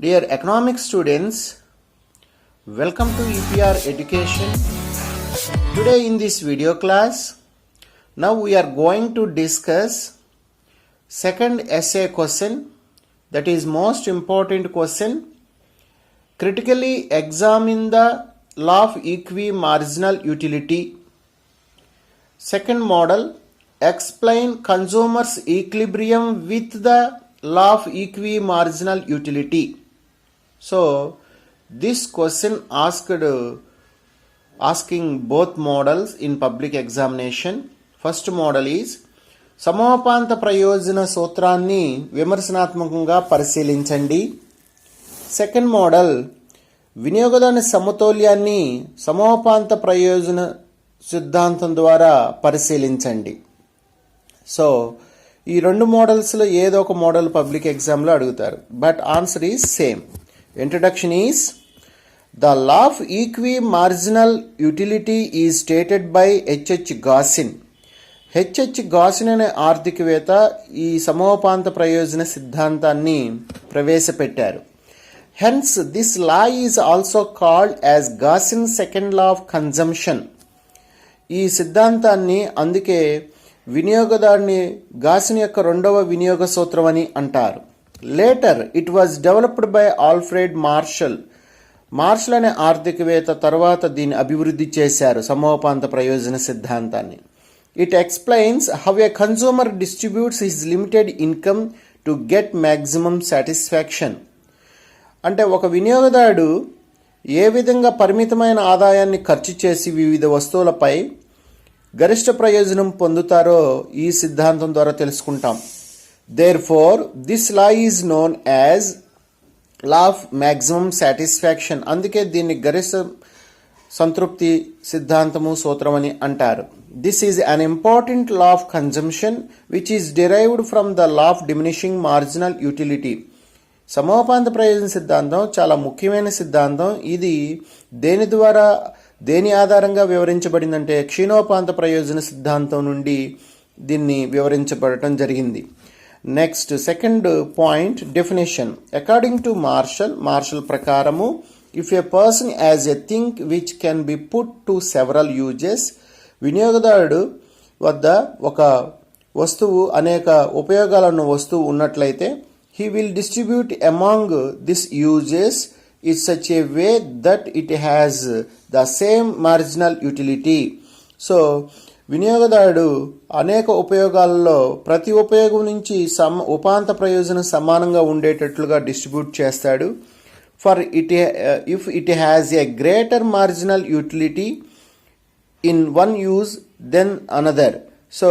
Dear economic students, welcome to EPR Education. Today in this video class, now we are going to discuss second essay question, that is most important question. Critically examine the law of equimarginal utility. Second model, explain consumers equilibrium with the law of equimarginal utility. So this question asking both models in public examination. First model is సమోపాంత ప్రయోజన సూత్రాన్ని విమర్శనాత్మకంగా పరిశీలించండి. Second model వినియోగదారుని సమతౌల్యాన్ని సమోపాంత ప్రయోజన సిద్ధాంతం ద్వారా పరిశీలించండి. So ఈ రెండు మోడల్స్లో ఏదో ఒక మోడల్ పబ్లిక్ ఎగ్జామ్లో అడుగుతారు, but answer is same. Introduction is, the law of equimarginal utility is stated by H.H. Gossin. H.H. Gossin అనే ఆర్థికవేత్త ఈ సమోపాంత ప్రయోజన సిద్ధాంతాన్ని ప్రవేశపెట్టారు. Hence, this law is also called as Gossin's second law of consumption. ఈ సిద్ధాంతాన్ని అందుకే వినియోగదారుని గాసిన్ యొక్క రెండవ వినియోగ సూత్రం అని అంటారు. Later it was developed by Alfred Marshall. Marshall అనే ఆర్థికవేత్త తర్వాత దీన్ని అభివృద్ధి చేశారు, సమోపాంత ప్రయోజన సిద్ధాంతాన్ని. It explains how a consumer distributes his limited income to get maximum satisfaction. అంటే ఒక వినియోగదారుడు ఏ విధంగా పరిమితమైన ఆదాయాన్ని ఖర్చు చేసి వివిధ వస్తువులపై గరిష్ట ప్రయోజనం పొందుతారో ఈ సిద్ధాంతం ద్వారా తెలుసుకుంటాం. Therefore, this law is known as law of maximum satisfaction. అందుకే దీన్ని గరిష్ట సంతృప్తి సిద్ధాంతము సూత్రం అని అంటారు. This is an important law of consumption which is derived from the law of diminishing marginal utility. సమోపాంత ప్రయోజన సిద్ధాంతం చాలా ముఖ్యమైన సిద్ధాంతం. ఇది దేని ఆధారంగా వివరించబడిందంటే క్షీణోపాంత ప్రయోజన సిద్ధాంతం నుండి దీన్ని వివరించబడటం జరిగింది. Next second point, definition. According to Marshall ప్రకారము, if a person has a thing which can be put to several uses, వినియోగదారుడు వద్ద ఒక వస్తువు అనేక ఉపయోగాలను వస్తువు ఉన్నట్లయితే, he will distribute among these uses in such a way that it has the same marginal utility. So వినియోగదారుడు అనేక ఉపయోగాలలో ప్రతి ఉపయోగం నుంచి ఉపాంత ప్రయోజనం సమానంగా ఉండేటట్లుగా డిస్ట్రిబ్యూట్ చేస్తాడు. For it if it has a greater marginal utility in one use than another. So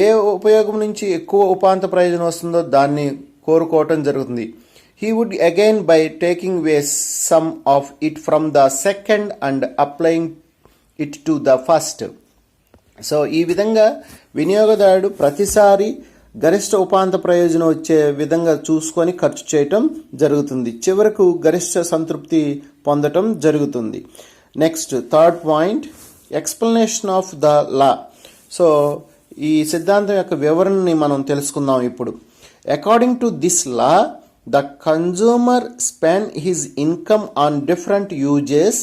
ఏ ఉపయోగం నుంచి ఎక్కువ ఉపాంత ప్రయోజనం వస్తుందో దాన్ని కోరుకోవటం జరుగుతుంది. He would again by taking away some of it from the second and applying it to the first. So ఈ విధంగా వినియోగదారుడు ప్రతిసారి గరిష్ట ఉపాంత ప్రయోజనం వచ్చే విధంగా చూసుకొని ఖర్చు చేయటం జరుగుతుంది. చివరకు గరిష్ట సంతృప్తి పొందటం జరుగుతుంది. Next third point, explanation of the law. So ఈ సిద్ధాంతం యొక్క వివరణని మనం తెలుసుకుందాం ఇప్పుడు. According to this law, the consumer spend his income on different uses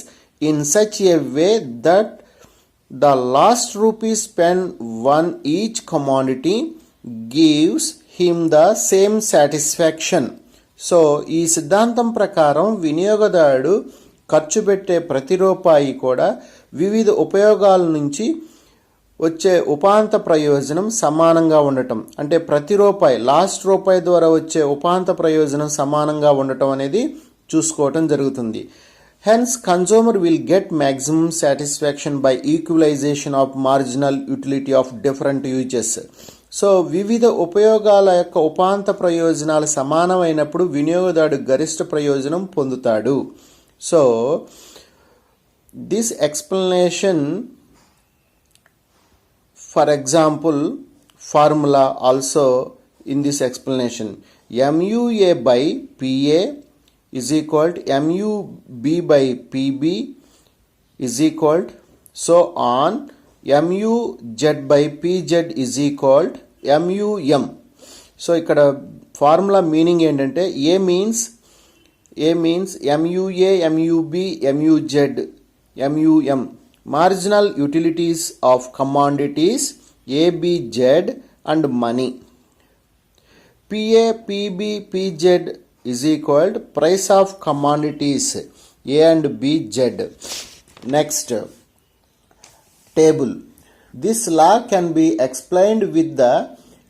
in such a way that the last rupee spent on each commodity gives him the same satisfaction. So ఈ సిద్ధాంతం ప్రకారం వినియోగదారుడు ఖర్చు పెట్టే ప్రతి రూపాయి కూడా వివిధ ఉపయోగాల నుంచి వచ్చే ఉపాంత ప్రయోజనం సమానంగా ఉండటం, అంటే ప్రతి రూపాయి లాస్ట్ రూపాయి ద్వారా వచ్చే ఉపాంత ప్రయోజనం సమానంగా ఉండటం అనేది చూసుకోవటం జరుగుతుంది. Hence, consumer will get maximum satisfaction by equalization of marginal utility of different uses. So వివిధ ఉపయోగాల యొక్క ఉపాంత ప్రయోజనాలు సమానమైనప్పుడు వినియోగదారుడు గరిష్ట ప్రయోజనం పొందుతాడు. So this explanation, for example formula also in this explanation, MUA by PA is equal to MUB by PB is equal to so on, MUZ by PZ is equal to MUM. So ఇక్కడ formula meaning ఏంటంటే, ఏ means A means MUA, MUB, MUZ, MUM. Marginal utilities of commodities ABZ and money. PA, PB, PZ is equal to price of commodities A and B, Z. Next, table. This law can be explained with the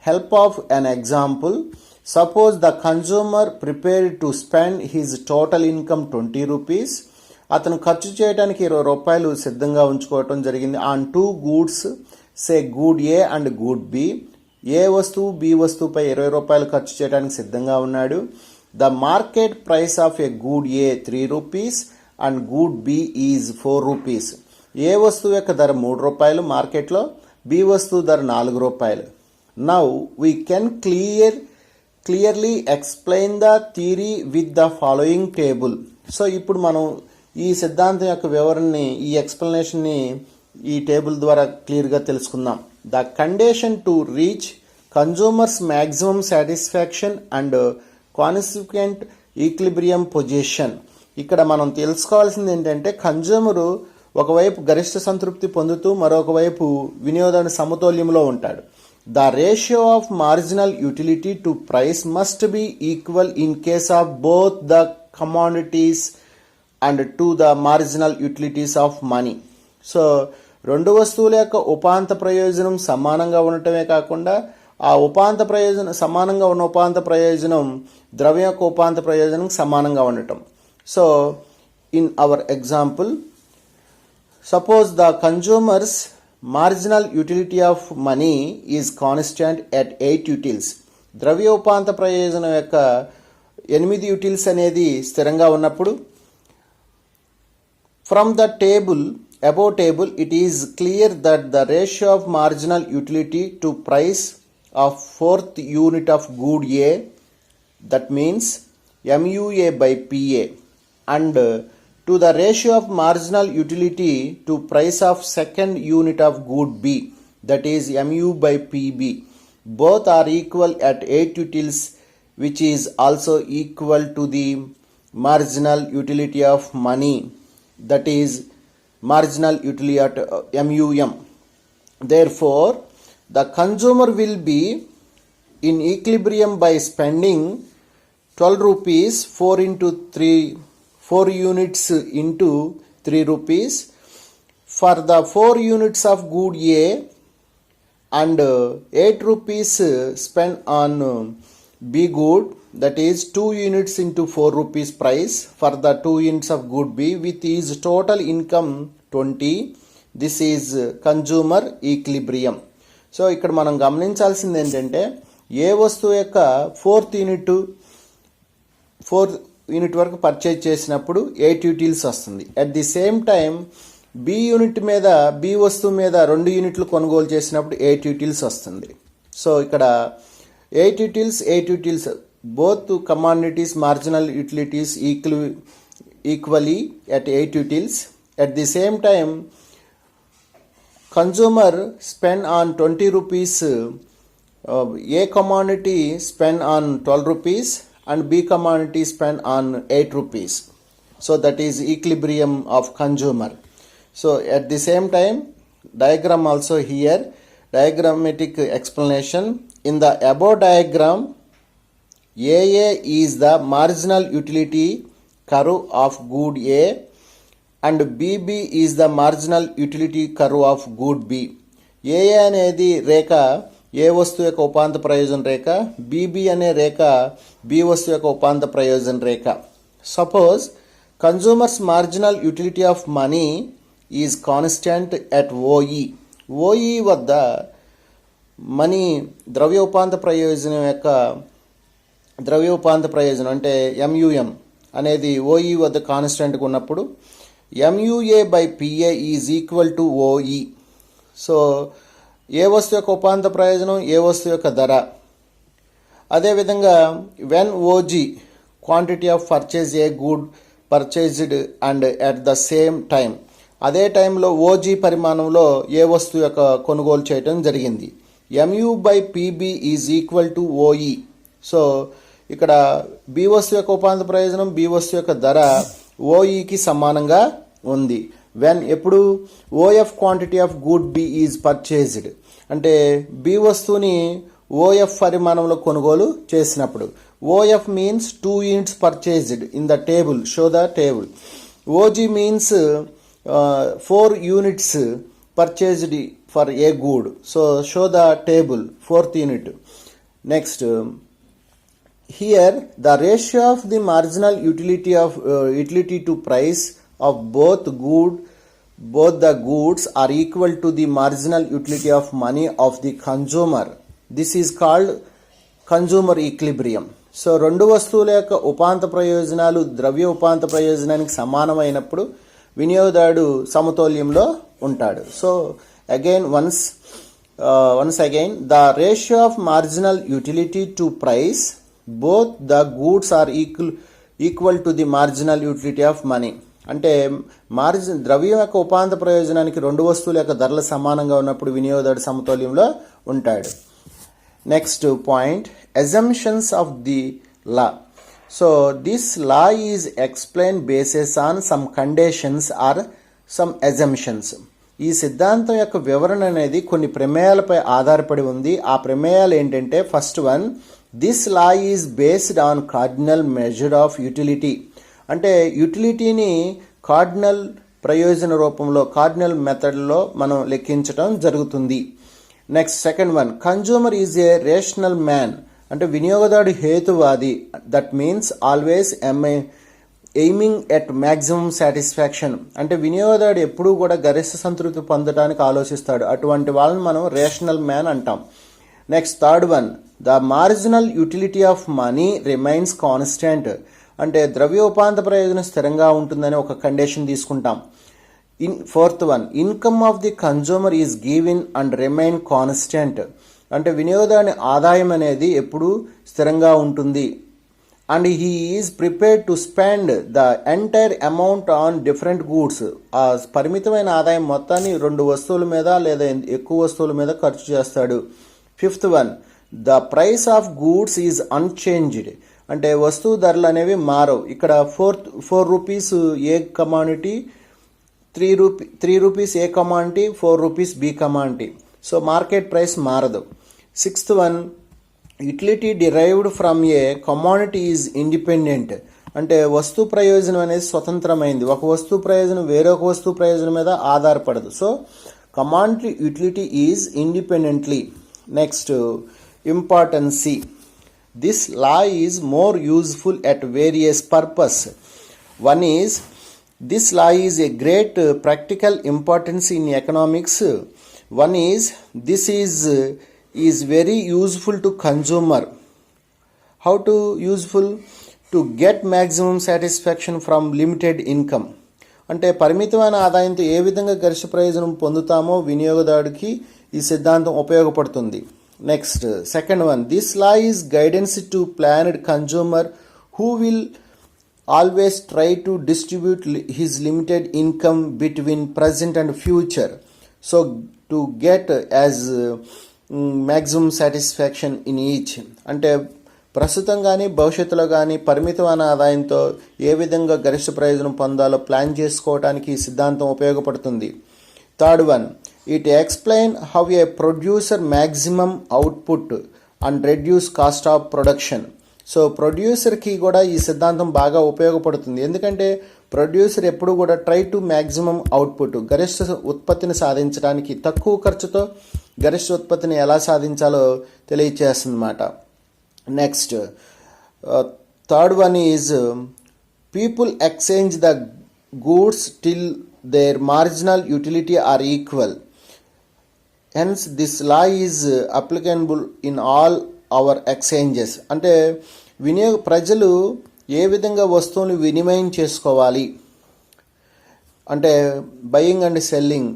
help of an example. Suppose the consumer prepared to spend his total income 20 rupees. అతను ఖర్చు చేయడానికి 20 రూపాయలు సిద్ధంగా ఉంచుకోవటం జరిగింది on two goods, say good A and good B. A వస్తువు B వస్తువుపై 20 రూపాయలు ఖర్చు చేయడానికి సిద్ధంగా ఉన్నాడు. The market price of a good A 3 rupees and good B is 4 rupees. A వస్తువు యొక్క ధర 3 రూపాయలు మార్కెట్లో, బి వస్తువు ధర 4 రూపాయలు. Now we can clearly explain the theory with the following table. So ఇప్పుడు మనం ఈ సిద్ధాంతం యొక్క వివరణని, ఈ ఎక్స్ప్లెనేషన్ని ఈ టేబుల్ ద్వారా క్లియర్గా తెలుసుకుందాం. The condition to reach consumers maximum satisfaction and consequent equilibrium position. ఇక్కడ మనం తెలుసుకోవాల్సింది ఏంటంటే, కన్జ్యూమరు ఒకవైపు గరిష్ట సంతృప్తి పొందుతూ మరొక వైపు వినియోగదారుని సమతౌల్యంలో ఉంటాడు. The ratio of marginal utility to price must be equal in case of both the commodities and to the marginal utilities of money. So రెండు వస్తువుల యొక్క ఉపాంత ప్రయోజనం సమానంగా ఉండటమే కాకుండా ఆ ఉపాంత ప్రయోజనం సమానంగా ఉన్న ఉపాంత ప్రయోజనం ద్రవ్యం యొక్క ఉపాంత ప్రయోజనం సమానంగా ఉండటం. So in our example, suppose the consumers marginal utility of money is constant at 8 యూటిల్స్. ద్రవ్య ఉపాంత ప్రయోజనం యొక్క 8 యూటిల్స్ అనేది స్థిరంగా ఉన్నప్పుడు, from the above table, it is clear that the ratio of marginal utility to price of 4th unit of good A, that means MUA by PA, and to the ratio of marginal utility to price of 2nd unit of good B, that is MU by PB, both are equal at 8 utils, which is also equal to the marginal utility of money, that is marginal utility at MUM. Therefore, the consumer will be in equilibrium by spending 12 rupees 4 units into 3 rupees for the 4 units of good A and 8 rupees spent on B good, that is 2 units into 4 rupees price for the 2 units of good B with his total income 20. This is consumer equilibrium. So ఇక్కడ మనం గమనించాల్సింది ఏంటంటే, ఏ వస్తువు యొక్క 4th unit వరకు purchase చేసినప్పుడు 8 utils వస్తుంది. At the same time B వస్తువు మీద 2 యూనిట్లు కొనుగోలు చేసినప్పుడు 8 యూటిల్స్ వస్తుంది. సో ఇక్కడ 8 యూటిల్స్ both commodities marginal utilities equally at 8 utils. At the same time, consumer spend on 20 rupees, A commodity spend on 12 rupees and B commodity spend on 8 rupees. So that is equilibrium of consumer. So at the same time, diagram also here, diagrammatic explanation. In the above diagram, AA is the marginal utility curve of good A and BB is the marginal utility curve of good B. AA అనేది రేఖ ఏ వస్తువు యొక్క ఉపాంత ప్రయోజన రేఖ, BB అనే రేఖ B వస్తువు యొక్క ఉపాంత ప్రయోజన రేఖ. Suppose consumer's marginal utility of money is constant at OE. OE వద్ద మనీ ద్రవ్య ఉపాంత ప్రయోజనం అంటే MUM అనేది OE వద్ద కాన్స్టెంట్గా ఉన్నప్పుడు MUA by PA is equal to OE. So A వస్తువు యొక్క ఉపాంత ప్రయోజనం, ఏ వస్తువు యొక్క ధర. అదేవిధంగా when OG quantity of purchase A good purchased and at the same time, అదే టైంలో OG పరిమాణంలో ఏ వస్తువు యొక్క కొనుగోలు చేయడం జరిగింది. MU by PB is equal to OE. So ఇక్కడ బి వస్తువు యొక్క ఉపాంత ప్రయోజనం బి వస్తువు యొక్క ధర ఓఈకి సమానంగా ఉంది. వెన్ ఎప్పుడు O F quantity of good B is purchased, అంటే బి వస్తువుని ఓఎఫ్ పరిమాణంలో కొనుగోలు చేసినప్పుడు. O F means 2 units purchased in the table, show the table. O G means 4 units purchased for a good, so show the table 4th unit. Next here the ratio of the marginal utility to price of both the goods are equal to the marginal utility of money of the consumer. This is called consumer equilibrium. So రెండు వస్తువుల యొక్క ఉపాంత ప్రయోజనాలు ద్రవ్య ఉపాంత ప్రయోజనానికి సమానమైనప్పుడు వినియోగదారుడు సమతౌల్యంలో ఉంటాడు. So again once again the ratio of marginal utility to price both the goods are equal to the marginal utility of money. అంటే ద్రవ్యం యొక్క ఉపాంత ప్రయోజనానికి రెండు వస్తువుల యొక్క ధరలు సమానంగా ఉన్నప్పుడు వినియోగదారుడు సమతౌల్యంలో ఉంటాడు. Next point, assumptions of the law. So this law is explain bases on some conditions or some assumptions. ఈ సిద్ధాంతం యొక్క వివరణ అనేది కొన్ని ప్రమేయాలపై ఆధారపడి ఉంది. ఆ ప్రమేయాలు ఏంటంటే, first one, this law is based on cardinal measure of utility. అంటే యూటిలిటీని కార్డినల్ ప్రయోజన రూపంలో, కార్డినల్ మెథడ్లో మనం లెక్కించడం జరుగుతుంది. Next second one, consumer is a rational man. అంటే వినియోగదారుడు హేతువాది. That means always aiming at maximum satisfaction. అంటే వినియోగదారుడు ఎప్పుడూ కూడా గరిష్ట సంతృప్తి పొందడానికి ఆలోచిస్తాడు. అటువంటి వాళ్ళని మనం రేషనల్ మ్యాన్ అంటాం. Next third one, the marginal utility of money remains constant. అంటే ద్రవ్యోపాంత ప్రయోజనం స్థిరంగా ఉంటుందని ఒక కండిషన్ తీసుకుంటాం. Fourth one, income of the consumer is given and remain constant. అంటే వినియోగదారుని ఆదాయం అనేది ఎప్పుడూ స్థిరంగా ఉంటుంది. And he is prepared to spend the entire amount on different goods. ఆ పరిమితమైన ఆదాయం మొత్తాన్ని రెండు వస్తువుల మీద లేదా ఎక్కువ వస్తువుల మీద ఖర్చు చేస్తాడు. Fifth one, the price of goods is unchanged. అంటే వస్తువు ధరలు అనేవి మారవు. ఇక్కడ 4 rupees A commodity, 3 rupees A commodity, 4 rupees B commodity. So market price మారదు. Sixth one, utility derived from A commodity is independent. అంటే వస్తు ప్రయోజనం అనేది స్వతంత్రమైంది. ఒక వస్తువు ప్రయోజనం వేరొక వస్తువు ప్రయోజనం మీద ఆధారపడదు. So commodity utility is independently. Next importance. This law is more useful at various purpose. One is, this law is a great practical importance in economics. One is, this is very useful to consumer. How to useful? To get maximum satisfaction from limited income. అంటే పరిమితమైన ఆదాయంతో ఏ విధంగా గరిష్ట ప్రయోజనం పొందుతామో వినియోగదారుడికి ఈ సిద్ధాంతం ఉపయోగపడుతుంది. Next second one, this law is guidance to planned consumer who will always try to distribute his limited income between present and future. So to get as maximum satisfaction in each. అంటే ప్రస్తుతం కానీ భవిష్యత్తులో కానీ పరిమితమైన ఆదాయంతో ఏ విధంగా గరిష్ట ప్రయోజనం పొందాలో ప్లాన్ చేసుకోవడానికి ఈ సిద్ధాంతం ఉపయోగపడుతుంది. Third one, it explain how a producer maximum output and reduce cost of production. So ప్రొడ్యూసర్కి కూడా ఈ సిద్ధాంతం బాగా ఉపయోగపడుతుంది. ఎందుకంటే ప్రొడ్యూసర్ ఎప్పుడు కూడా ట్రై టు మ్యాక్సిమం అవుట్పుట్, గరిష్ట ఉత్పత్తిని సాధించడానికి తక్కువ ఖర్చుతో గరిష్ట ఉత్పత్తిని ఎలా సాధించాలో తెలియచేస్తుంది అన్నమాట. Next third one is people exchange the goods till their marginal utility are equal. Hence this law is applicable in all our exchanges. అంటే ప్రజలు ఏ విధంగా వస్తువుని వినిమయం చేసుకోవాలి అంటే buying and selling,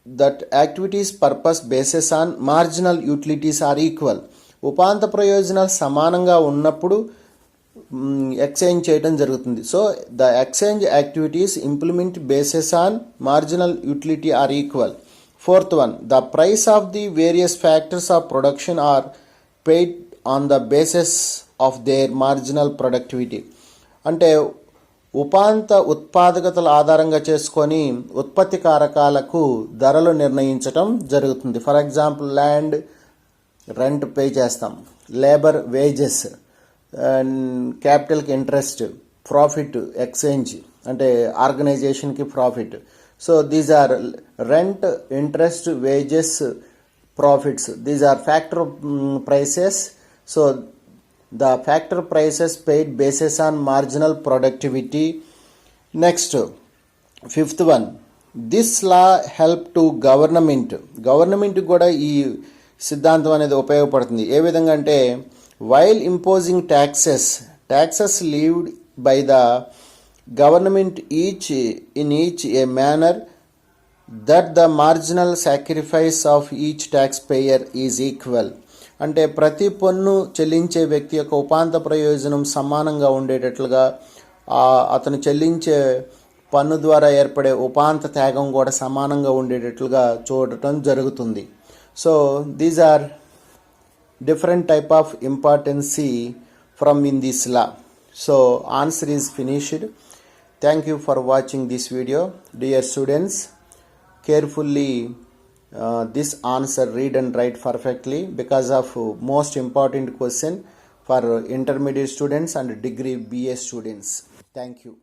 that activities purpose bases on marginal utilities are equal. ఉపాంత ప్రయోజనాలు సమానంగా ఉన్నప్పుడు ఎక్స్చేంజ్ చేయడం జరుగుతుంది. So the exchange activities implement bases on marginal utility are equal. Fourth one, the price of the various factors of production are paid on the basis of their marginal productivity. అంటే ఉపాంత ఉత్పాదకతల ఆధారంగా చేసుకొని ఉత్పత్తి కారకాలకు ధరలు నిర్ణయించటం జరుగుతుంది. For example land rent pay చేస్తాం, labour wages, క్యాపిటల్కి interest, profit exchange అంటే ఆర్గనైజేషన్కి profit. So these are rent, interest, wages, profits. These are factor prices. So the factor prices paid basis on marginal productivity. Next, fifth one, this law help to government కూడా ఈ సిద్ధాంతం అనేది ఉపయోగపడుతుంది. ఏ విధంగా అంటే while imposing taxes లీవ్డ్ by the government each A manner that the marginal sacrifice of each taxpayer is equal. అంటే ప్రతి పన్ను చెల్లించే వ్యక్తి యొక్క ఉపాంత ప్రయోజనం సమానంగా ఉండేటట్లుగా అతను చెల్లించే పన్ను ద్వారా ఏర్పడే ఉపాంత త్యాగం కూడా సమానంగా ఉండేటట్లుగా చూడటం జరుగుతుంది. So these are different type of importance from in this law. So answer is finished. Thank you for watching this video. Dear students, carefully this answer read and write perfectly because of most important question for intermediate students and degree BA students. Thank you.